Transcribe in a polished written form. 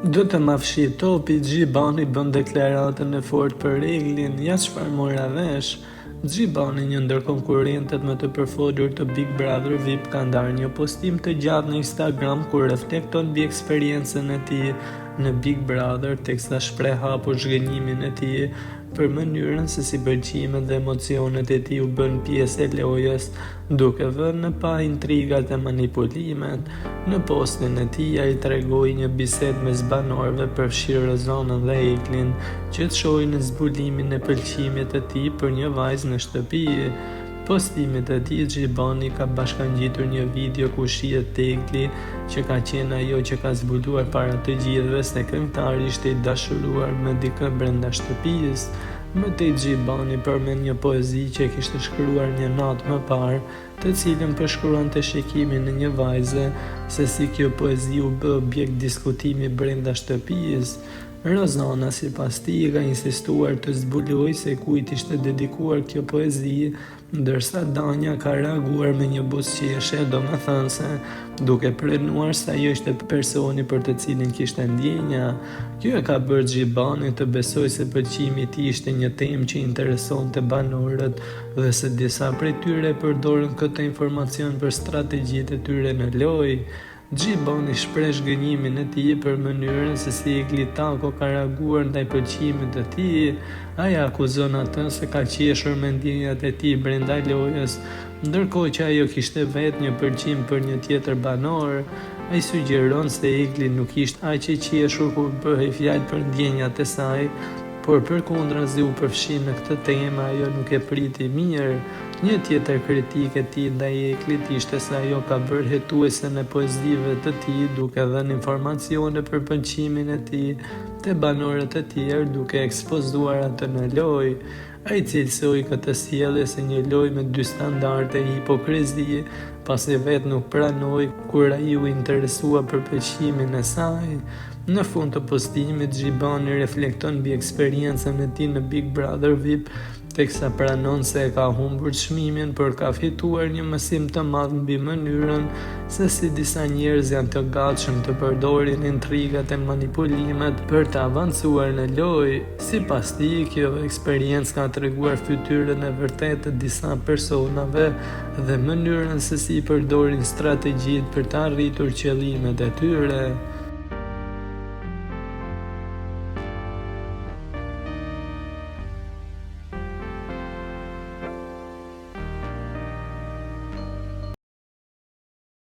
Do të ma fshi topi, Gjibani bën deklaratën e fortë për reglin, ja çfarë mora vesh. Gjibani, një ndër konkurrentët më të përfolur të Big Brother VIP, ka ndarë një postim të gjatë në Instagram ku reflekton mbi eksperiencën e tij në Big Brother, teksa shpreh hapur zhgënjimin e tij për mënyrën se si pëlqimet dhe emocionet e tij u bën pjesë e lojës, duke vënë në pa intrigat e manipulimet. Në postin e tij ai tregoi një bisedë mes banorëve përfshirë Zonën dhe Eklin, që të shohin zbulimin e pëlqimit të tij për një vajzë në shtëpi. Postimit e tij, Gjibani ka bashkangjitur një video ku shihet Tekli, që ka qenë ajo që ka zbuluar para të gjithëve se këngëtari ishte i dashuruar me dikë brenda shtëpisë. Më tej Gjibani përmend një poezi që kishte shkruar një natë më parë, të cilën përshkruante shikimin e një vajze, se si kjo poezi u bë objekt diskutimi brenda shtëpisë. Rozana, sipas tij, ka insistuar të zbulojë se kujt ishte dedikuar kjo poezi, ndërsa Danja ka reaguar me një buzëqeshje domethënëse, duke pranuar se ajo ishte personi për të cilin kishte ndjenja. Kjo e ka bërë Gjibani të besojë se pëlqimi i tij ishte një temë që interesonte banorët dhe se disa prej tyre përdorën këtë informacion për strategjitë e tyre në lojë. Gjibani shpreh zhgënjimin e tij për mënyrën se si Egli Tako ka reaguar ndaj pëlqimit të tij. Ai akuzon atë se ka qeshur me ndjenjat e tij brenda lojës, ndërkohë që ajo kishte vetë një pëlqim për një tjetër banor. Ai sugjeron se Egli nuk ishte aq i qeshur kur bëhej fjalë për ndjenjat e saj, por përkundrazi u përfshi në këtë temë, ajo nuk e priti mirë. Një tjetër kritikë e tij ndaj Eklit ishte se ajo ka bërë hetuesen e poezive të tij, duke dhënë informacione për pëlqimin e tij te banorët e tjerë, duke ekspozuar atë në lojë. Ai cilësoi këtë sjellje si një lojë me dy standarde, hipokrizi, pasi vetë nuk pranoi kur ai u interesua për pëlqimin e saj. Në fund të postimit, Gjibani reflekton mbi eksperiencën e tij në Big Brother VIP, teksa pranon se e ka humbur çmimin, por ka fituar një mësim të madh mbi mënyrën se si disa njerëz janë të gatshëm të përdorin intrigat e manipulimet për të avancuar në lojë. Sipas tij, kjo eksperiencë ka treguar fytyrën e vërtetë të disa personave dhe mënyrën se si përdorin strategjitë për të arritur qëllimet e tyre.